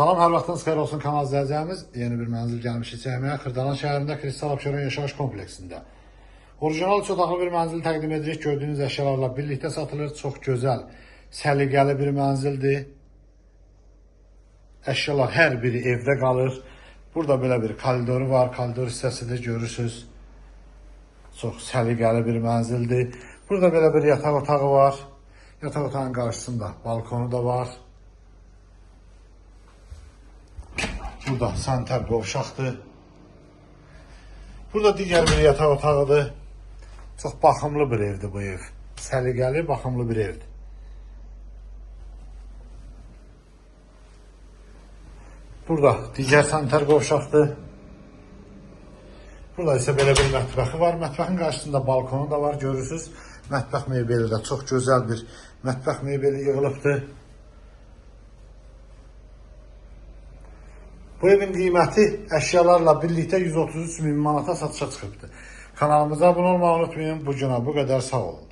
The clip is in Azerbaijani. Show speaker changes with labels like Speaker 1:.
Speaker 1: Salam, hər vaxtınız xeyir olsun kanal izləyəcəyimiz. Yeni bir mənzil gəlmişik çəkməyə. Xırdalan şəhərində Kristal Abşeron yaşayış kompleksində. Orijinal 3 otaqlı bir mənzil təqdim edirik. Gördüyünüz əşyalarla birlikdə satılır. Çox gözəl, səliqəli bir mənzildir. Əşyalar hər biri evdə qalır. Burada belə bir koridoru var. Koridor hissəsidir, görürsünüz. Çox səliqəli bir mənzildir. Burada belə bir yataq otağı var. Yataq otağının qarşısında balkonu da var. Burada sanitar qovşaqdır. Burada digər bir yataq otağıdır. Çox baxımlı bir evdir bu ev. Səliqəli, baxımlı bir evdir. Burada digər sanitar qovşaqdır. Burada isə belə bir mətbəxi var. Mətbəxin qarşısında balkonu da var, görürsünüz. Mətbəx mebeli də çox gözəl bir mətbəx mebeli yığılıbdır. Bu evin qiyməti əşyalarla birlikdə 133 min manata satışa çıxıbdır. Kanalımıza abunə olmağı unutmayın. Bu günə bu qədər, sağ olun.